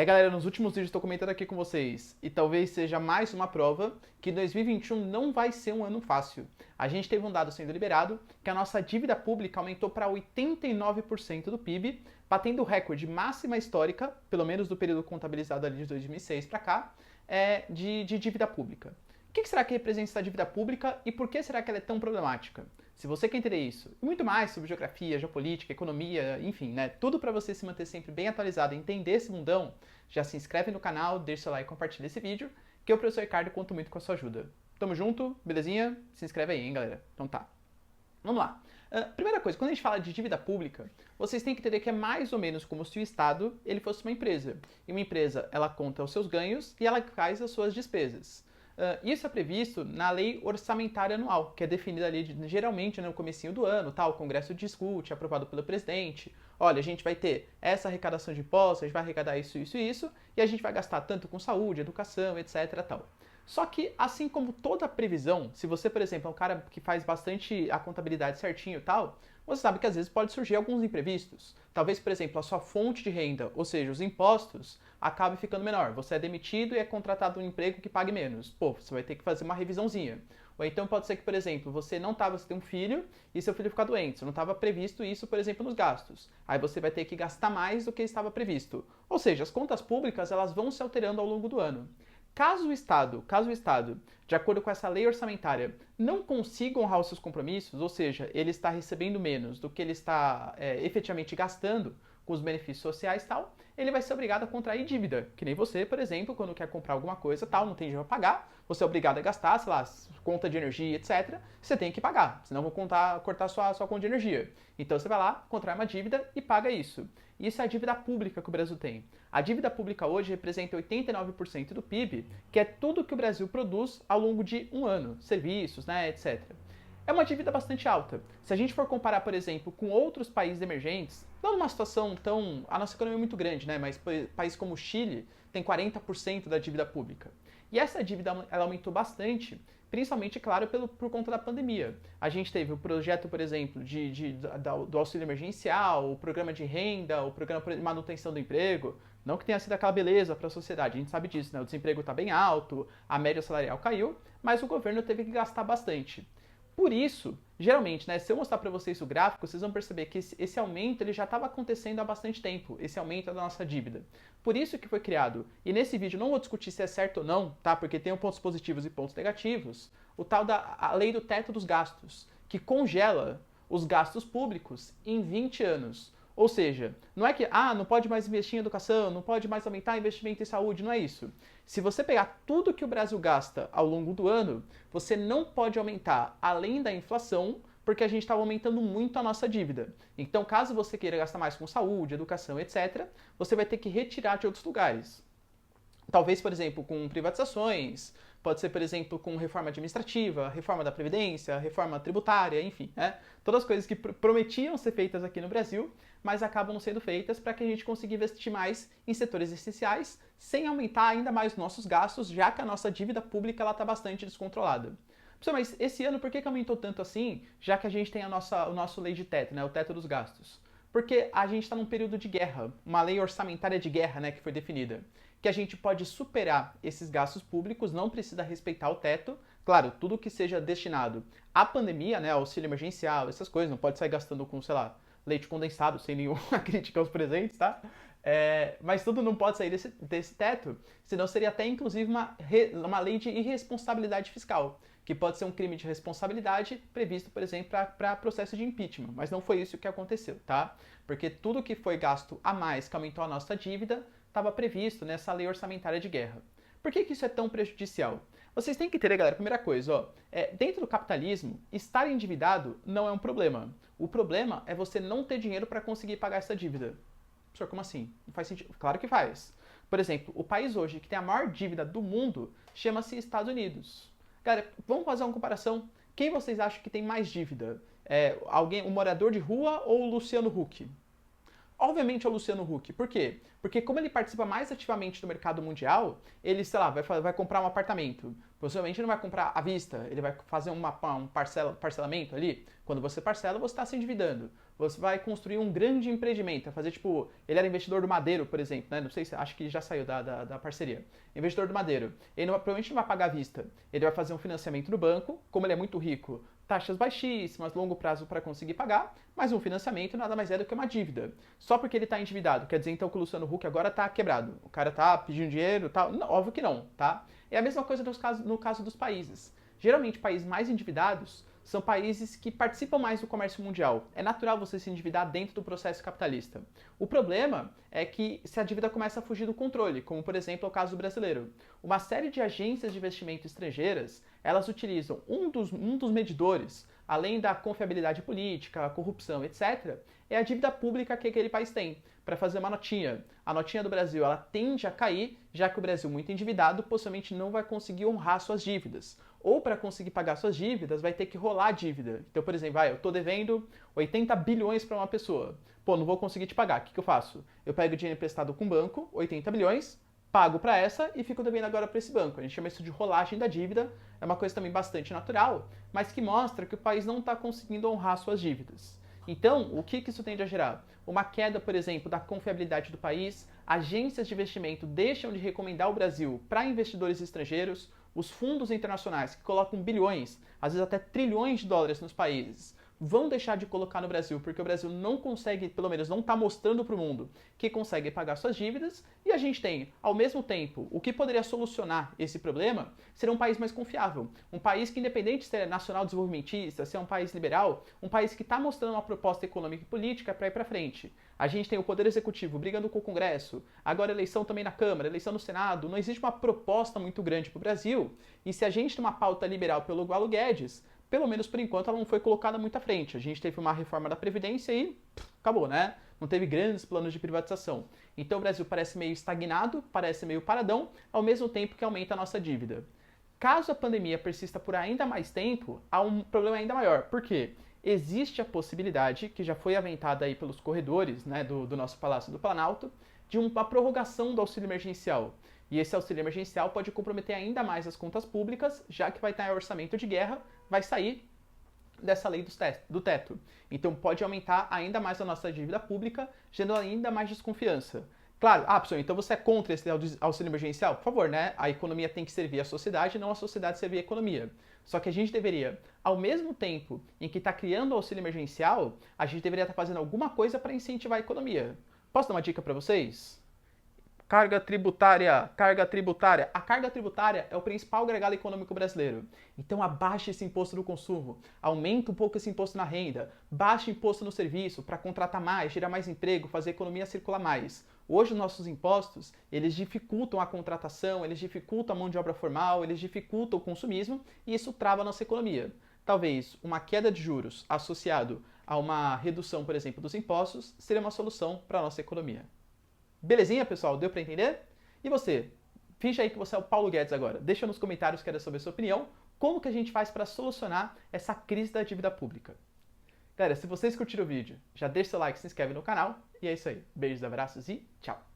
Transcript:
Galera, nos últimos vídeos estou comentando aqui com vocês, e talvez seja mais uma prova que 2021 não vai ser um ano fácil. A gente teve um dado sendo liberado que a nossa dívida pública aumentou para 89% do PIB, batendo o recorde máxima histórica, pelo menos do período contabilizado ali de 2006 para cá, de dívida pública. O que será que representa essa dívida pública e por que será que ela é tão problemática? Se você quer entender isso e muito mais sobre geografia, geopolítica, economia, enfim, né, tudo para você se manter sempre bem atualizado e entender esse mundão, já se inscreve no canal, deixa seu like e compartilha esse vídeo, que eu, professor Ricardo, conto muito com a sua ajuda. Tamo junto, belezinha? Se inscreve aí, hein, galera? Então tá. Vamos lá. Primeira coisa, quando a gente fala de dívida pública, vocês têm que entender que é mais ou menos como se o Estado ele fosse uma empresa. E uma empresa, ela conta os seus ganhos e ela faz as suas despesas. Isso é previsto na lei orçamentária anual, que é definida ali geralmente no comecinho do ano, tá? O Congresso discute, é aprovado pelo presidente. Olha, a gente vai ter essa arrecadação de impostos, a gente vai arrecadar isso, isso e isso, e a gente vai gastar tanto com saúde, educação, etc. Tal. Só que, assim como toda previsão, se você, por exemplo, é um cara que faz bastante a contabilidade certinho e tal, você sabe que às vezes pode surgir alguns imprevistos. Talvez, por exemplo, a sua fonte de renda, ou seja, os impostos, acabe ficando menor. Você é demitido e é contratado um emprego que pague menos. Pô, você vai ter que fazer uma revisãozinha. Ou então pode ser que, por exemplo, você tem um filho e seu filho ficar doente. Você não estava previsto isso, por exemplo, nos gastos. Aí você vai ter que gastar mais do que estava previsto. Ou seja, as contas públicas elas vão se alterando ao longo do ano. Caso o Estado, de acordo com essa lei orçamentária, não consiga honrar os seus compromissos, ou seja, ele está recebendo menos do que ele está efetivamente gastando com os benefícios sociais e tal, ele vai ser obrigado a contrair dívida. Que nem você, por exemplo, quando quer comprar alguma coisa tal, não tem dinheiro para pagar, você é obrigado a gastar, sei lá, conta de energia, etc. Você tem que pagar, senão vão cortar sua conta de energia. Então você vai lá, contrai uma dívida e paga isso. Isso é a dívida pública que o Brasil tem. A dívida pública hoje representa 89% do PIB, que é tudo que o Brasil produz ao longo de um ano, serviços, né, etc. É uma dívida bastante alta. Se a gente for comparar, por exemplo, com outros países emergentes, não numa situação tão... A nossa economia é muito grande, né? Mas países como o Chile tem 40% da dívida pública. E essa dívida ela aumentou bastante, principalmente, claro, por conta da pandemia. A gente teve o projeto, por exemplo, do auxílio emergencial, o programa de renda, o programa de manutenção do emprego. Não que tenha sido aquela beleza para a sociedade, a gente sabe disso, né? O desemprego está bem alto, a média salarial caiu, mas o governo teve que gastar bastante. Por isso, geralmente, né, se eu mostrar para vocês o gráfico, vocês vão perceber que esse aumento ele já estava acontecendo há bastante tempo, esse aumento da nossa dívida. Por isso que foi criado, e nesse vídeo não vou discutir se é certo ou não, tá? Porque tem pontos positivos e pontos negativos, o tal da a lei do teto dos gastos, que congela os gastos públicos em 20 anos. Ou seja, não é que, não pode mais investir em educação, não pode mais aumentar investimento em saúde, não é isso. Se você pegar tudo que o Brasil gasta ao longo do ano, você não pode aumentar além da inflação, porque a gente estava aumentando muito a nossa dívida. Então, caso você queira gastar mais com saúde, educação, etc., você vai ter que retirar de outros lugares. Talvez, por exemplo, com privatizações, pode ser, por exemplo, com reforma administrativa, reforma da Previdência, reforma tributária, enfim, né? Todas as coisas que prometiam ser feitas aqui no Brasil, mas acabam não sendo feitas para que a gente consiga investir mais em setores essenciais, sem aumentar ainda mais os nossos gastos, já que a nossa dívida pública está bastante descontrolada. Mas esse ano por que aumentou tanto assim, já que a gente tem o nosso lei de teto, né, o teto dos gastos? Porque a gente está num período de guerra, uma lei orçamentária de guerra, né, que foi definida, que a gente pode superar esses gastos públicos, não precisa respeitar o teto. Claro, tudo que seja destinado à pandemia, né, auxílio emergencial, essas coisas, não pode sair gastando com, sei lá, leite condensado, sem nenhuma crítica aos presentes, tá? Mas tudo não pode sair desse teto, senão seria até inclusive uma lei de irresponsabilidade fiscal, que pode ser um crime de responsabilidade previsto, por exemplo, para processo de impeachment. Mas não foi isso que aconteceu, tá? Porque tudo que foi gasto a mais, que aumentou a nossa dívida, estava previsto nessa lei orçamentária de guerra. Por que isso é tão prejudicial? Vocês têm que entender, galera, primeira coisa, ó, dentro do capitalismo, estar endividado não é um problema. O problema é você não ter dinheiro para conseguir pagar essa dívida. Professor, como assim? Não faz sentido? Claro que faz. Por exemplo, o país hoje que tem a maior dívida do mundo chama-se Estados Unidos. Galera, vamos fazer uma comparação. Quem vocês acham que tem mais dívida? Um morador de rua ou o Luciano Huck? Obviamente é o Luciano Huck. Por quê? Porque como ele participa mais ativamente do mercado mundial, ele, sei lá, vai comprar um apartamento. Possivelmente ele não vai comprar à vista, ele vai fazer um parcelamento ali. Quando você parcela, você está se endividando. você vai construir um grande empreendimento, fazer tipo, ele era investidor do Madeiro, por exemplo, né? Não sei se, acho que já saiu da parceria. Investidor do Madeiro. Ele provavelmente não vai pagar à vista. Ele vai fazer um financiamento no banco, como ele é muito rico, taxas baixíssimas, longo prazo para conseguir pagar, mas um financiamento nada mais é do que uma dívida. Só porque ele está endividado, quer dizer então que o Luciano Huck agora está quebrado. O cara está pedindo dinheiro e tal. Não, óbvio que não, tá? É a mesma coisa no caso dos países. Geralmente, países mais endividados são países que participam mais do comércio mundial. É natural você se endividar dentro do processo capitalista. O problema é que se a dívida começa a fugir do controle, como por exemplo é o caso do brasileiro. Uma série de agências de investimento estrangeiras, elas utilizam um dos medidores, além da confiabilidade política, a corrupção, etc., é a dívida pública que aquele país tem, para fazer uma notinha. A notinha do Brasil ela tende a cair, já que o Brasil, muito endividado, possivelmente não vai conseguir honrar suas dívidas. Ou para conseguir pagar suas dívidas, vai ter que rolar a dívida. Então, por exemplo, eu estou devendo 80 bilhões para uma pessoa. Pô, não vou conseguir te pagar. O que eu faço? Eu pego dinheiro emprestado com o banco, 80 bilhões, pago para essa e fico devendo agora para esse banco. A gente chama isso de rolagem da dívida. É uma coisa também bastante natural, mas que mostra que o país não está conseguindo honrar suas dívidas. Então, o que isso tende a gerar? Uma queda, por exemplo, da confiabilidade do país, agências de investimento deixam de recomendar o Brasil para investidores estrangeiros, os fundos internacionais que colocam bilhões, às vezes até trilhões de dólares nos países, vão deixar de colocar no Brasil, porque o Brasil não consegue, pelo menos não está mostrando para o mundo que consegue pagar suas dívidas, e a gente tem, ao mesmo tempo, o que poderia solucionar esse problema seria um país mais confiável. Um país que, independente de ser nacional desenvolvimentista, ser um país liberal, um país que está mostrando uma proposta econômica e política para ir para frente. A gente tem o Poder Executivo brigando com o Congresso, agora eleição também na Câmara, eleição no Senado, não existe uma proposta muito grande para o Brasil, e se a gente tem uma pauta liberal pelo Paulo Guedes, pelo menos por enquanto ela não foi colocada muito à frente. A gente teve uma reforma da Previdência e acabou, né? Não teve grandes planos de privatização. Então o Brasil parece meio estagnado, parece meio paradão, ao mesmo tempo que aumenta a nossa dívida. Caso a pandemia persista por ainda mais tempo, há um problema ainda maior. Por quê? Existe a possibilidade, que já foi aventada aí pelos corredores, né, do nosso Palácio do Planalto, de uma prorrogação do auxílio emergencial. E esse auxílio emergencial pode comprometer ainda mais as contas públicas, já que vai estar em orçamento de guerra, vai sair dessa lei do teto. Então pode aumentar ainda mais a nossa dívida pública, gerando ainda mais desconfiança. Claro, pessoal, então você é contra esse auxílio emergencial? Por favor, né? A economia tem que servir a sociedade, não a sociedade servir a economia. Só que a gente deveria, ao mesmo tempo em que está criando o auxílio emergencial, a gente deveria estar fazendo alguma coisa para incentivar a economia. Posso dar uma dica para vocês? Carga tributária, carga tributária. A carga tributária é o principal agregado econômico brasileiro. Então abaixe esse imposto no consumo, aumenta um pouco esse imposto na renda, baixe imposto no serviço para contratar mais, gerar mais emprego, fazer a economia circular mais. Hoje os nossos impostos, eles dificultam a contratação, eles dificultam a mão de obra formal, eles dificultam o consumismo e isso trava a nossa economia. Talvez uma queda de juros associado a uma redução, por exemplo, dos impostos, seria uma solução para a nossa economia. Belezinha, pessoal? Deu para entender? E você? Finge aí que você é o Paulo Guedes agora. Deixa nos comentários, quero saber a sua opinião. Como que a gente faz para solucionar essa crise da dívida pública? Galera, se vocês curtiram o vídeo, já deixa seu like, se inscreve no canal. E é isso aí. Beijos, abraços e tchau!